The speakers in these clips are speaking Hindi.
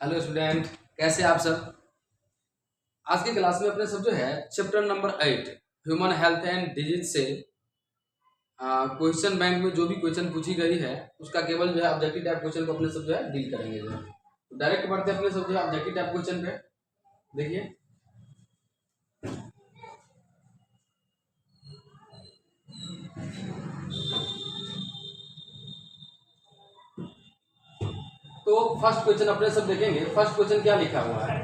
हेलो स्टूडेंट, कैसे आप सब। आज की क्लास में अपने सब जो है chapter number 8 human health and disease से क्वेश्चन बैंक में जो भी क्वेश्चन पूछी गई है उसका केवल जो है ऑब्जेक्टिव टाइप क्वेश्चन को अपने सब जो है डील करेंगे। जो है तो डायरेक्ट बढ़ते हैं अपने सब जो है ऑब्जेक्टिव टाइप क्वेश्चन पे। देखिए, तो फर्स्ट क्वेश्चन अपने सब देखेंगे। फर्स्ट क्वेश्चन क्या लिखा हुआ है।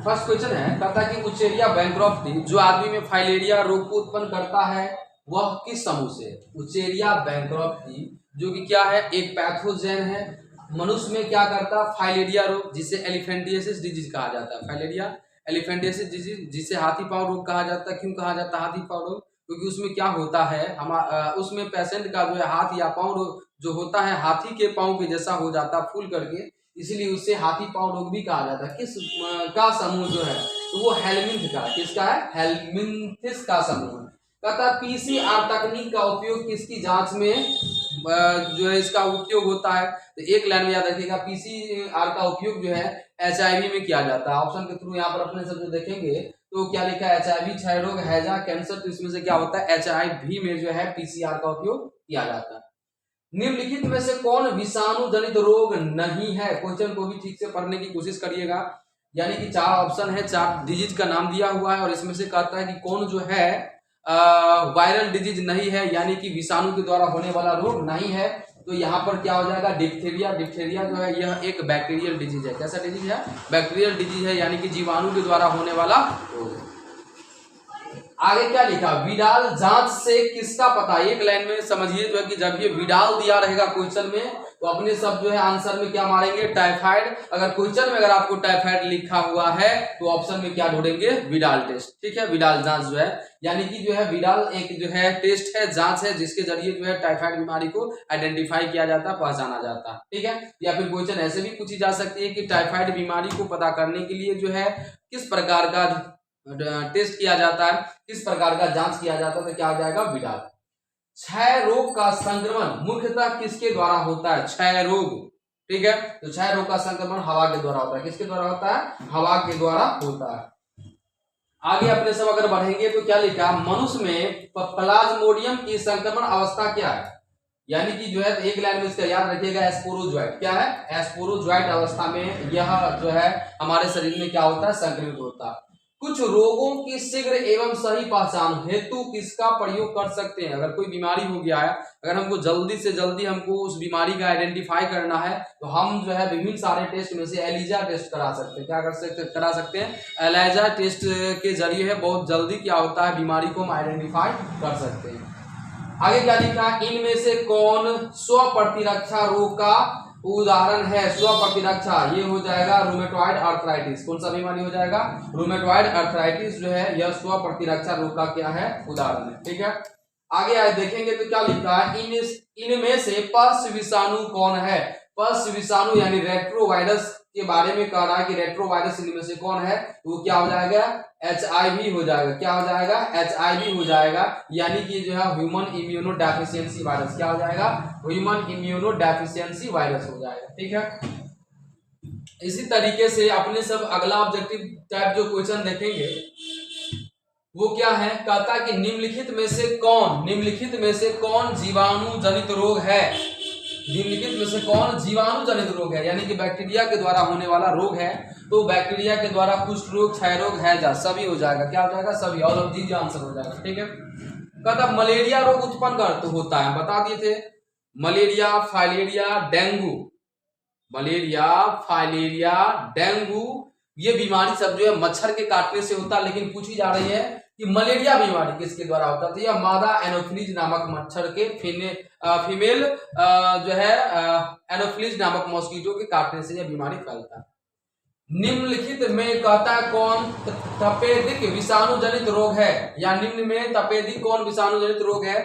फर्स्ट क्वेश्चन है, कहता है कि उचेरिया बैंक्रॉफ्टी जो आदमी में फाइलेरिया रोग को उत्पन्न करता है वह किस समूह से। उचेरिया बैंक्रॉफ्टी जो कि क्या है, एक पैथोजेन है। मनुष्य में क्या करता है, फाइलेरिया रोग जिसे एलिफेंटियासिस डिजीज कहा जाता है। फाइलेरिया एलिफेंटियासिस डिजीज जिसे हाथी पांव रोग कहा जाता है। क्यों कहा जाता है हाथी पांव रोग? क्योंकि उसमें क्या होता है, उसमें पेशेंट का जो है हाथ या पांव जो होता है हाथी के पांव के जैसा हो जाता है फूल करके, इसीलिए उसे हाथी पांव रोग भी कहा जाता है। किस का समूह जो है, तो वो हेलमिंथ का, किसका है, हेलमिंथिस का समूह है। कहता पीसीआर तकनीक का उपयोग किसकी जांच में जो है इसका उपयोग होता है। तो एक लाइन में याद रखिएगा, पीसीआर का उपयोग जो है एचआईवी में किया जाता है। ऑप्शन के थ्रू यहाँ पर अपने सब जो देखेंगे तो क्या लिखा है, एचआईवी, क्षय रोग, हैजा, कैंसर। तो इसमें से क्या होता है, एचआईवी में जो है पीसीआर का उपयोग किया जाता है। निम्नलिखित में से कौन विषाणु जनित रोग नहीं है। क्वेश्चन को भी ठीक से पढ़ने की कोशिश करिएगा। यानी कि 4 ऑप्शन है, 4 डिजीज का नाम दिया हुआ है और इसमें से कहता है कि कौन जो है वायरल डिजीज नहीं है, यानी कि विषाणु के द्वारा होने वाला रोग नहीं है। तो यहाँ पर क्या हो जाएगा, डिप्थीरिया। डिप्थीरिया जो है यह एक बैक्टीरियल डिजीज है। कैसा डिजीज है, बैक्टीरियल डिजीज है, यानी कि जीवाणु के द्वारा होने वाला रोग। आगे क्या लिखा, विडाल जांच से किसका पता। एक लाइन में समझिए जो है कि जब ये विडाल दिया रहेगा क्वेश्चन में तो अपने सब जो है आंसर में क्या मारेंगे, टाइफाइड। अगर क्वेश्चन में अगर आपको टाइफाइड लिखा हुआ है तो ऑप्शन में क्या ढूंढेंगे, विडाल टेस्ट। ठीक है, विडाल जांच जो है, यानी कि जो है विडाल एक जो है टेस्ट है, जांच है, जिसके जरिए जो है टाइफाइड बीमारी को आइडेंटिफाई किया जाता है, पहचाना जाता है। ठीक है, या फिर क्वेश्चन ऐसे भी पूछी जा सकती है कि टाइफाइड बीमारी को पता करने के लिए जो है किस प्रकार का टेस्ट किया जाता है, किस प्रकार का जांच किया जाता है, तो क्या हो जाएगा, विडाल। क्षय रोग का संक्रमण मुख्यतः किसके द्वारा होता है, क्षय रोग। ठीक है, तो क्षय रोग का संक्रमण हवा के द्वारा होता है। किसके द्वारा होता है, हवा के द्वारा होता है। आगे अपने सब अगर बढ़ेंगे तो क्या लिखा, मनुष्य में प्लाज्मोडियम की संक्रमण अवस्था क्या है। यानी कि जो है एक लाइन में इसका याद रखिएगा, एस्पोरोजोइट। क्या है, एस्पोरोजोइट अवस्था में यह जो है हमारे शरीर में क्या होता है, संक्रमित होता है। कुछ रोगों की शीघ्र एवं सही पहचान हेतु किसका प्रयोग कर सकते हैं। अगर कोई बीमारी हो गया है, अगर हमको जल्दी से जल्दी हमको उस बीमारी का आइडेंटिफाई करना है तो हम जो है विभिन्न सारे टेस्ट में से एलिजा टेस्ट करा सकते हैं। क्या करा सकते हैं, एलिजा टेस्ट के जरिए है बहुत जल्दी क्या होता है, बीमारी को हम आइडेंटिफाई कर सकते हैं। आगे क्या लिखा, इनमें से कौन स्व प्रतिरक्षा रोग का उदाहरण है। स्व प्रतिरक्षा ये हो जाएगा रूमेटॉइड आर्थराइटिस। कौन सा बीमारी हो जाएगा, रूमेटॉइड आर्थराइटिस जो है यह स्व प्रतिरक्षा रोग का क्या है, उदाहरण है। ठीक है, आगे आए देखेंगे तो क्या लिखा है, इनमें से पल्स विषाणु कौन है। पल्स विषाणु यानी रेट्रोवायरस के बारे में कह रहा है कि रेट्रोवायरस इनमें से कौन है, तो वो क्या हो जाएगा, एचआईवी हो जाएगा। क्या हो जाएगा, एचआईवी हो जाएगा, यानी कि जो है ह्यूमन इम्यूनो डेफिशिएंसी वायरस। क्या हो जाएगा, ह्यूमन इम्यूनो डेफिशिएंसी वायरस हो जाएगा। ठीक है, इसी तरीके से अपने सब अगला ऑब्जेक्टिव टाइप जो क्वेश्चन देखेंगे वो क्या है, कहता कि निम्नलिखित में से कौन जीवाणु जनित रोग है। निम्नलिखित में से कौन जीवाणु जनित रोग है, यानी कि बैक्टीरिया के द्वारा होने वाला रोग है। तो बैक्टीरिया के द्वारा कुष्ठ रोग, क्षय रोग, हैजा सभी हो जाएगा। क्या हो जाएगा, सभी, ऑल ऑफ दीज आंसर हो जाएगा। ठीक है, कहता मलेरिया रोग उत्पन्न कर तो होता है, बता दिए थे, malaria, filaria, dengue. Malaria, filaria, dengue ये बीमारी सब जो है मच्छर के काटने से होता है। लेकिन पूछी जा रही है कि मलेरिया बीमारी किसके द्वारा होता है, तो यह मादा एनोफिलीज नामक मच्छर के फीमेल जो है एनोफिलीज नामक मॉस्किटो के काटने से यह बीमारी फैलता है। निम्नलिखित में कहता है कौन तपेदिक विषाणु जनित रोग है, या निम्न में तपेदिक कौन विषाणु जनित रोग है।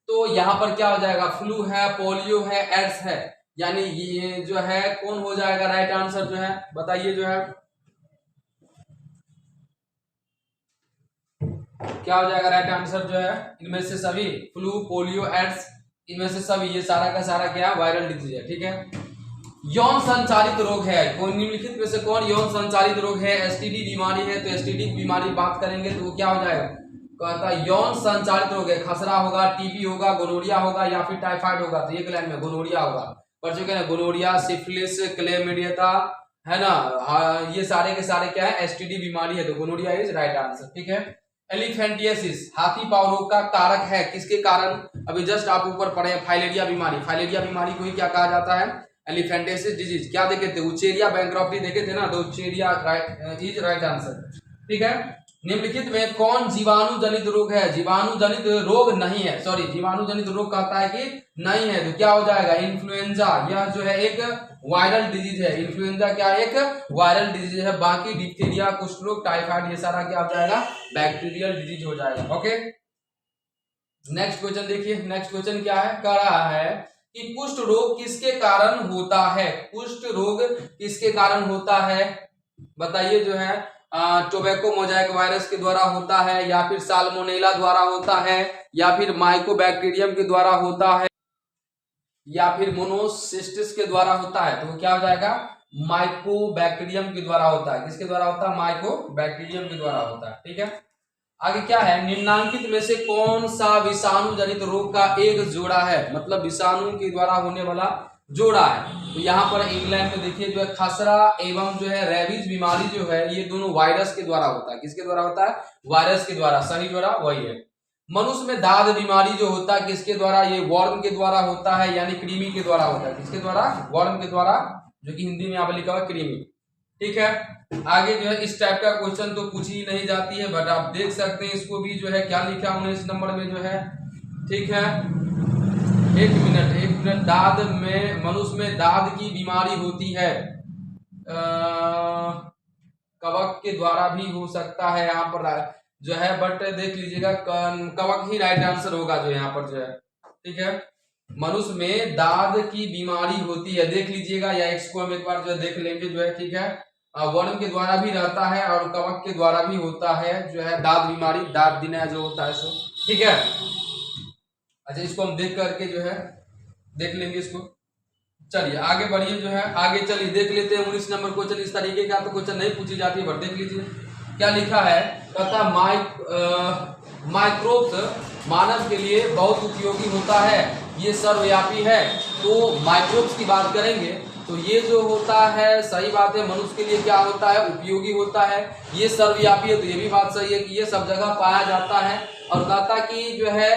तो यहाँ पर क्या हो जाएगा, फ्लू है, पोलियो है, एड्स है, यानी ये जो है कौन हो जाएगा, राइट आंसर जो है बताइए, जो है क्या हो जाएगा राइट आंसर जो है, इनमें से सभी, फ्लू, पोलियो, एड्स, इनमें से सभी, ये सारा का सारा क्या वायरल डिजीज है। ठीक है, यौन संचालित रोग है, कौन निम्नलिखित में से कौन यौन संचालित रोग है? एसटीडी बीमारी है, तो एसटीडी बीमारी बात करेंगे तो वो क्या हो जाएगा? कहता है यौन संचालित रोग है, खसरा होगा, टीबी होगा, गोनोरिया होगा या फिर टाइफाइड होगा। तो एक लाइन में गोनोरिया होगा, पढ़ चुके हैं गोनोरिया, सिफिलिस, क्लेमिडिया है ना। हाँ, ये सारे के सारे क्या है? एसटीडी बीमारी है, तो गोनोरिया इज राइट आंसर। ठीक है। एलिफेंटियासिस हाथी पांव रोग का कारक है, किसके कारण? अभी जस्ट आप ऊपर पढ़े फाइलेरिया बीमारी, फाइलेरिया बीमारी को ही क्या कहा जाता है? Elephantiasis disease. क्या देखे थे? उचेरिया बैंक्रॉफ्टी देखे थे ना, तो उचेरिया इज राइट आंसर। ठीक है। निम्नलिखित में कौन जीवाणु जनित रोग है? जीवाणु जनित रोग नहीं है, सॉरी जीवाणु जनित रोग कहता है कि नहीं है, तो क्या हो जाएगा? इन्फ्लुएंजा। यह जो है एक वायरल डिजीज है, इन्फ्लुएंजा क्या एक वायरल डिजीज है। बाकी डिप्थीरिया, कुष्ठ रोग, टाइफाइड ये सारा क्या हो जाएगा? बैक्टीरियल डिजीज हो जाएगा। ओके, नेक्स्ट क्वेश्चन देखिए। नेक्स्ट क्वेश्चन क्या है? कह रहा है कि कुष्ठ रोग किसके कारण होता है? कुष्ठ रोग किसके कारण होता है? बताइए। जो है टोबैको मोजाइक वायरस के द्वारा होता है, या फिर साल्मोनेला द्वारा होता है, या फिर माइकोबैक्टीरियम के द्वारा होता है, या फिर मोनोसिस्टिस के द्वारा होता है। तो क्या हो जाएगा? माइकोबैक्टीरियम के द्वारा होता है। किसके द्वारा होता है? माइकोबैक्टीरियम के द्वारा होता है। ठीक है। आगे क्या है? निम्नांकित में से कौन सा विषाणु जनित रोग का एक जोड़ा है? मतलब विषाणु के द्वारा होने वाला जोड़ा है। तो यहाँ पर इंग्लैंड में देखिए, जो है खसरा एवं जो है रेबीज बीमारी जो है, ये दोनों वायरस के द्वारा होता है। किसके द्वारा होता है? वायरस के द्वारा। सही जोड़ा वही है। मनुष्य में दाद बीमारी जो होता है, किसके द्वारा? ये वर्म के द्वारा होता है, यानी कृमि के द्वारा होता है। किसके द्वारा? वर्म के द्वारा, जो कि हिंदी में यहाँ पर लिखा हुआ कृमि। ठीक है। आगे जो है इस टाइप का क्वेश्चन तो पूछ ही नहीं जाती है, बट आप देख सकते हैं इसको भी, जो है क्या लिखा 19 नंबर में जो है। ठीक है। एक मिनट। दाद में, मनुष्य में दाद की बीमारी होती है, कवक के द्वारा भी हो सकता है यहाँ पर जो है, बट देख लीजिएगा कवक ही राइट आंसर होगा जो यहाँ पर जो है। ठीक है। मनुष्य में दाद की बीमारी होती है, देख लीजिएगा, या इसको हम एक बार जो है देख लेंगे जो है। ठीक है। वर्म के द्वारा भी रहता है और कवक के द्वारा भी होता है, जो है दाद बीमारी, दाद दिना जो होता है सो। ठीक है। अच्छा, इसको हम देख करके जो है देख लेंगे इसको। चलिए आगे बढ़िए, जो है आगे चलिए देख लेते हैं 19 नंबर क्वेश्चन। इस तरीके का तो क्वेश्चन नहीं पूछी जाती है, बट देख लीजिए क्या लिखा है। कहता माइक्रोब्स मानव के लिए बहुत उपयोगी होता है, ये सर्वव्यापी है। तो माइक्रोब्स की बात करेंगे तो ये जो होता है, सही बात है, मनुष्य के लिए क्या होता है? उपयोगी होता है। ये सर्वव्यापी है, तो ये भी बात सही है कि ये सब जगह पाया जाता है। और कहता कि जो है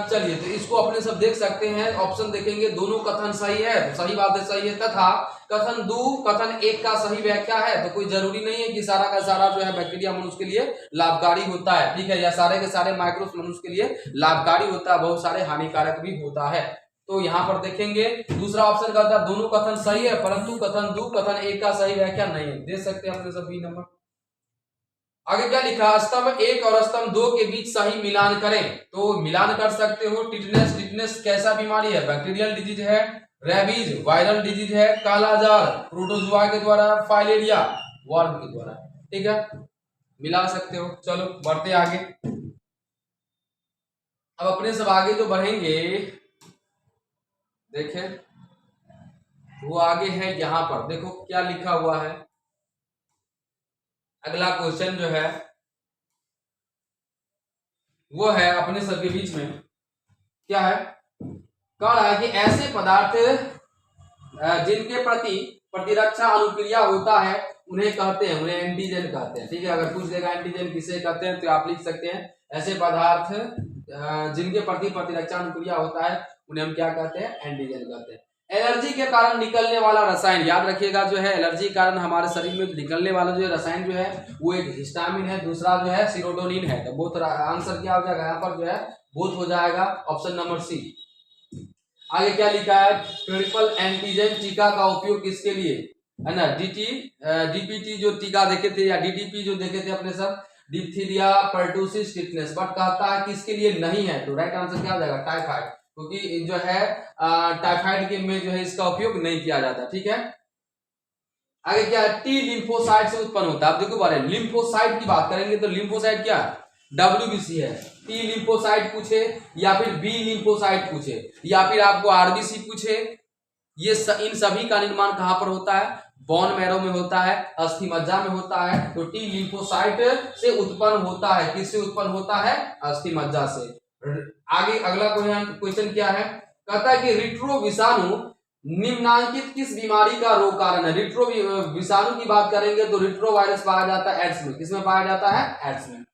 चलिए, तो इसको अपने सब देख सकते हैं, ऑप्शन देखेंगे, दोनों कथन सही है, तो सही बात है, सही है। तथा कथन 2 कथन 1 का सही व्याख्या है, तो कोई जरूरी नहीं है कि सारा का सारा जो है बैक्टीरिया मनुष्य के लिए लाभकारी होता है। ठीक है। या सारे के सारे माइक्रोब्स मनुष्य के लिए लाभकारी होता है, बहुत सारे हानिकारक भी होता है। तो यहाँ पर देखेंगे दूसरा ऑप्शन कहता है दोनों कथन सही है, परंतु कथन 2 कथन 1 का सही व्याख्या नहीं है। देख सकते हैं अपने सभी नंबर। आगे क्या लिखा? स्तंभ 1 और स्तंभ 2 के बीच सही मिलान करें। तो मिलान कर सकते हो। टिटनेस कैसा बीमारी है? बैक्टीरियल डिजीज है। रेबीज वायरल डिजीज है। कालाजार प्रोटोजुआ के द्वारा। फाइलेरिया वर्म के द्वारा। ठीक है, मिला सकते हो। चलो बढ़ते आगे। अब अपने सब आगे जो बढ़ेंगे, देखें वो आगे है यहाँ पर, देखो क्या लिखा हुआ है। अगला क्वेश्चन जो है वो है अपने सबके बीच में, क्या है? कह रहा है कि ऐसे पदार्थ जिनके प्रति प्रतिरक्षा अनुक्रिया होता है उन्हें कहते हैं, उन्हें एंटीजन कहते हैं। ठीक है, अगर पूछ देगा एंटीजन किसे कहते हैं तो आप लिख सकते हैं ऐसे पदार्थ जिनके प्रति प्रतिरक्षा अनुक्रिया होता है उन्हें हम क्या कहते हैं? एंटीजन कहते हैं। एलर्जी के कारण निकलने वाला रसायन, याद रखिएगा, जो है एलर्जी के कारण हमारे शरीर में निकलने वाला जो रसायन जो है वो एक हिस्टामिन है, दूसरा जो है सीरोटोनिन है। तो बोथ आंसर क्या हो जाएगा यहाँ पर? जो है बोथ हो जाएगा, ऑप्शन नंबर सी। आगे क्या लिखा है? ट्रिपल एंटीजन टीका का उपयोग किसके लिए है ना? डीपीटी जो टीका देखे थे, या डीटीपी जो देखे थे अपने सब, डिप्थीरिया, पर्टुसिस, टिटनेस, बट कहता है किसके लिए नहीं है? तो राइट आंसर क्या हो जाएगा? टाइफाइड, क्योंकि जो है टाइफाइड के में जो है इसका उपयोग नहीं किया जाता। ठीक है। आगे क्या है? टी लिम्फोसाइट से उत्पन्न होता है। आप देखो बारे लिम्फोसाइट की बात करेंगे तो लिम्फोसाइट क्या है? WBC है। टी लिम्फोसाइट पूछे, या फिर बी लिम्फोसाइट पूछे, या फिर आपको RBC पूछे, इन सभी का निर्माण कहां पर होता है? बोन मैरो में होता है, अस्थि मज्जा में होता है। तो टी लिम्फोसाइट से उत्पन्न होता है, किससे उत्पन्न होता है? अस्थि मज्जा से। आगे अगला क्वेश्चन क्या है? कहता है कि रिट्रो विषाणु निम्नांकित किस बीमारी का रोग कारण है? रिट्रो विषाणु की बात करेंगे तो रिट्रो वायरस पाया जाता है एड्स में। किसमें पाया जाता है? एड्स में।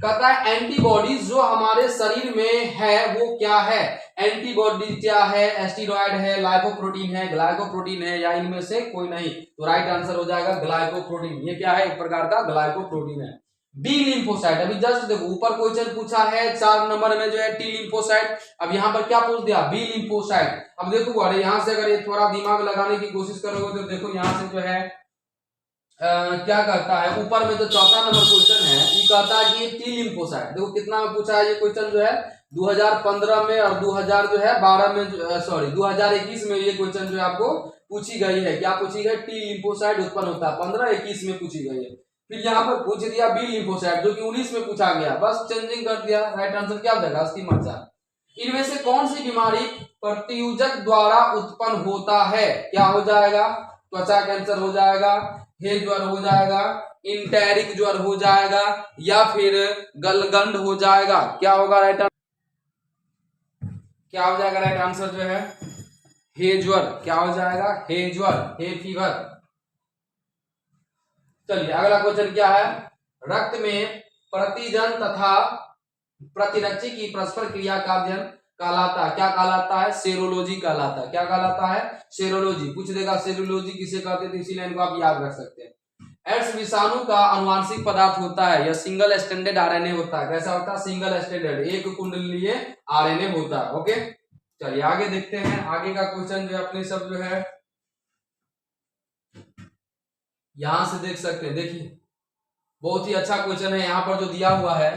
कहता है एंटीबॉडीज जो हमारे शरीर में है वो क्या है? एंटीबॉडी क्या है? एस्टेरॉयड है, लाइपोप्रोटीन है, ग्लाइकोप्रोटीन है, या इनमें से कोई नहीं? तो राइट आंसर हो जाएगा ग्लाइकोप्रोटीन। ये क्या है? एक प्रकार का ग्लाइकोप्रोटीन है। बी लिम्फोसाइट, अभी जस्ट देखो ऊपर क्वेश्चन पूछा है 4 नंबर में जो है टी लिम्फोसाइट, अब यहाँ पर क्या पूछ दिया? B lymphocyte. अब देखो अरे यहाँ से अगर ये थोड़ा दिमाग लगाने की कोशिश करोगे तो देखो यहाँ से जो है क्या कहता है ऊपर में तो चौथा नंबर क्वेश्चन है, ये कहता है कि टी लिम्फोसाइट। देखो कितना में पूछा है ये क्वेश्चन जो है 2015 में और 2000 जो है 12 में, सॉरी 2021 में ये क्वेश्चन जो है आपको पूछी गई है। क्या पूछी गई? टी लिम्फोसाइट उत्पन्न होता है, 15-21 में पूछी गई है। फिर यहाँ पर पूछ दिया बी लिम्फोसाइट जो कि 19 में पूछा गया, बस चेंजिंग कर दिया। राइट आंसर क्या हो जाएगा? अस्थि मज्जा। इनमें से कौन सी बीमारी प्रतियोजक द्वारा उत्पन्न होता है? क्या हो जाएगा? त्वचा कैंसर हो जाएगा, हे ज्वर हो जाएगा, इंटेरिक ज्वर हो जाएगा, या फिर गलगंड हो जाएगा। क्या होगा राइट आंसर? क्या हो जाएगा राइट आंसर जो है? हे ज्वर। क्या हो जाएगा? हे ज्वर, हे फीवर। चलिए अगला क्वेश्चन क्या है? रक्त में प्रतिजन तथा प्रतिरक्षी की परस्पर क्रिया का अध्ययन कहलाता है। क्या कहलाता है? सेरोलॉजी कहलाता है। क्या कहलाता है? सेरोलॉजी। पूछ देगा सेरोलॉजी किसे कहते हैं, तो इसी लाइन को आप याद रख सकते हैं। एड्स विषाणु का अनुवांशिक पदार्थ होता है, यह सिंगल स्टैंडर्ड आरएनए होता है। कैसा होता है? सिंगल स्टैंडर्ड, एक कुंडलीय आरएनए होता है। ओके चलिए आगे देखते हैं। आगे का क्वेश्चन जो अपने सब जो है यहां से देख सकते हैं। देखिए बहुत ही अच्छा क्वेश्चन है यहाँ पर जो दिया हुआ है।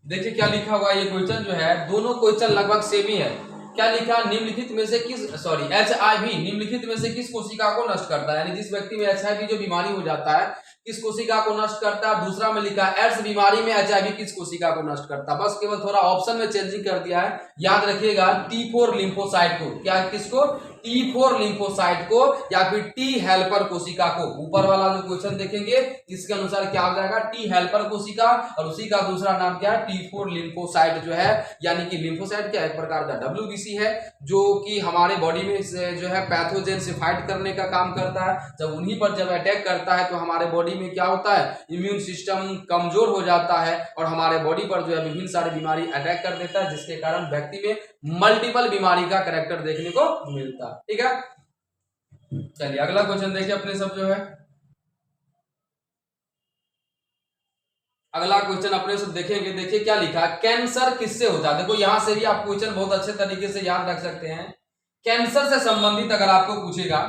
देखिए क्या लिखा हुआ है, ये क्वेश्चन जो है दोनों क्वेश्चन लगभग सेम ही है। क्या लिखा? निम्नलिखित में से किस HIV निम्नलिखित में से किस कोशिका को नष्ट करता है? यानी जिस व्यक्ति में HIV जो बीमारी हो जाता है किस कोशिका को नष्ट करता है? दूसरा में लिखा है एड्स बीमारी में HIV किस कोशिका को नष्ट करता है? बस केवल थोड़ा ऑप्शन में चेंजिंग कर दिया है। याद रखिएगा T4 लिम्फोसाइट को। क्या किसको? T4 लिम्फोसाइट को या फिर टी हेल्पर कोशिका को। ऊपर वाला जो क्वेश्चन देखेंगे इसके अनुसार क्या हो जाएगा? टी हेल्पर कोशिका, और उसी का दूसरा नाम क्या है? T4 लिम्फोसाइट जो है, यानी कि लिम्फोसाइट क्या एक प्रकार का WBC है जो कि हमारे बॉडी में जो है पैथोजेन से फाइट करने का काम करता है। जब उन्हीं पर जब अटैक करता है तो हमारे बॉडी में क्या होता है? इम्यून सिस्टम कमजोर हो जाता है और हमारे बॉडी पर जो है विभिन्न सारी बीमारी अटैक कर देता है, जिसके कारण व्यक्ति में मल्टीपल बीमारी का कैरेक्टर देखने को मिलता है। ठीक है चलिए अगला क्वेश्चन देखिए अपने सब जो है। अगला क्वेश्चन अपने सब देखेंगे। देखिए क्या लिखा है? कैंसर किससे होता है? देखो यहां से भी आप क्वेश्चन बहुत अच्छे तरीके से याद रख सकते हैं। कैंसर से संबंधित अगर आपको पूछेगा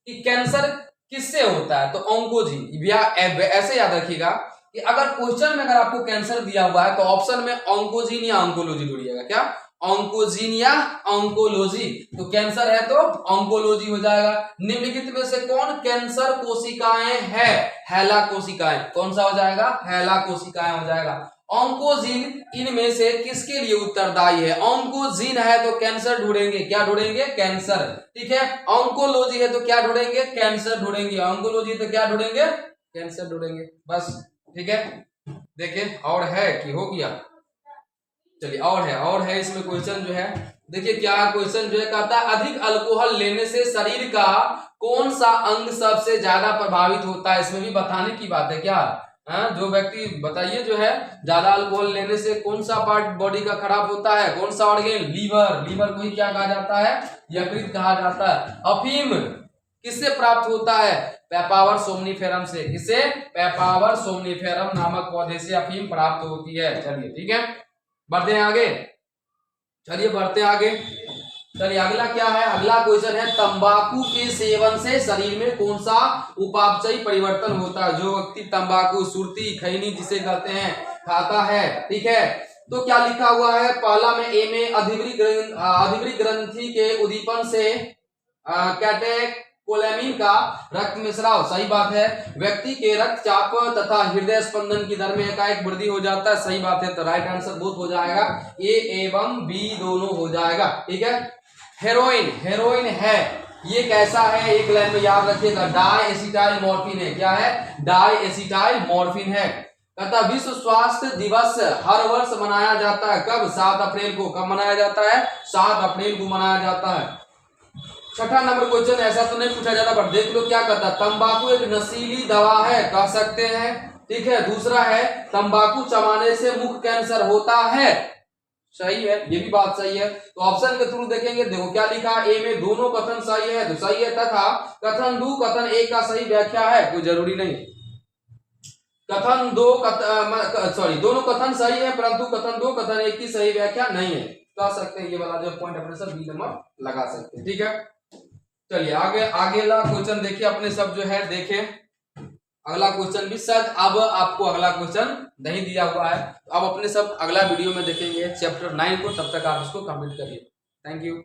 कि कैंसर किससे होता है तो ऑन्कोजी, ऐसे याद रखिएगा कि अगर क्वेश्चन में अगर आपको कैंसर दिया हुआ है तो ऑप्शन में ऑन्कोजीन या ऑन्कोलॉजी ढूंढिएगा। क्या? ऑन्कोजीन या ऑन्कोलॉजी। तो कैंसर है तो ऑन्कोलॉजी हो जाएगा। निम्नलिखित में से कौन कैंसर कोशिकाएं है? हैला कोशिकाएं। कौन सा हो जाएगा? हैला कोशिकाएं हो जाएगा। ऑन्कोजीन इनमें से किसके लिए उत्तरदायी है? ऑन्कोजीन है तो कैंसर ढूंढेंगे। क्या ढूंढेंगे? कैंसर। ठीक है। ऑन्कोलॉजी है तो क्या ढूंढेंगे? कैंसर ढूंढेंगे। ऑन्कोलॉजी तो क्या ढूंढेंगे? कैंसर ढूंढेंगे। बस ठीक है। देखिए और है कि हो गया? चलिए और है इसमें क्वेश्चन जो है। देखिए क्या क्वेश्चन जो है कहता है अधिक अल्कोहल लेने से शरीर का कौन सा अंग सबसे ज्यादा प्रभावित होता है? इसमें भी बताने की बात है क्या? जो व्यक्ति बताइए जो है ज्यादा अल्कोहल लेने से कौन सा पार्ट बॉडी का खराब होता है? कौन सा ऑर्गन? लीवर। लीवर को ही क्या कहा जाता है? यकृत कहा जाता है। अफीम किससे प्राप्त होता है? पेपावर सोमनीफेरम से। किससे? पेपावर सोमनीफेरम नामक पौधे से अफीम प्राप्त होती है। चलिए ठीक है बढ़ते हैं आगे। चलिए बढ़ते हैं आगे। चलिए अगला क्या है? अगला क्वेश्चन है तंबाकू के सेवन से शरीर में कौन सा उपापचयी परिवर्तन होता है? जो व्यक्ति तंबाकू, सुरती, खैनी जिसे कहते हैं खाता है। ठीक है तो क्या लिखा हुआ है? पहला में ए में अधिवरी ग्रंथि के उद्दीपन से कैटेकोलेमिन का रक्त में स्राव। सही बात है। व्यक्ति के रक्तचाप तथा हृदय स्पंदन की दर में एकाएक वृद्धि हो जाता है। सही बात है। तो राइट आंसर बोथ हो जाएगा, ए एवं बी दोनों हो जाएगा। ठीक है। हेरोइन है ये कैसा है, एक लाइन में याद रखिएगा, डाई एसिटाइल मॉर्फिन है। क्या है? डाई एसिटाइल मॉर्फिन है। कहता विश्व स्वास्थ्य दिवस हर वर्ष मनाया जाता है। कब? 7 अप्रैल को। कब मनाया जाता है? 7 अप्रैल को मनाया जाता है। छठा नंबर क्वेश्चन, ऐसा तो नहीं पूछा जाता पर देख लो क्या कहता है। तंबाकू एक नशीली दवा है, कह सकते हैं। ठीक है। दूसरा है तंबाकू चबाने से मुख कैंसर होता है। सही है, ये भी बात सही है। तो ऑप्शन के थ्रू देखेंगे। देखो क्या लिखा, ए में दोनों कथन सही है तो सही है, तथा कथन 2 कथन 1 का सही व्याख्या है। कोई जरूरी नहीं, कथन 2 दोनों कथन सही है परंतु कथन 2 कथन 1 की सही व्याख्या नहीं है। कह सकते हैं ये वाला जो पॉइंट अपने सब बी नंबर लगा सकते हैं। ठीक है, चलिए आगे अगला क्वेश्चन देखिए अपने सब जो है देखें। अगला क्वेश्चन भी शायद अब आपको अगला क्वेश्चन नहीं दिया हुआ है, अब अपने सब अगला वीडियो में देखेंगे चैप्टर 9 को। तब तक आप इसको कंप्लीट करिए। Thank you.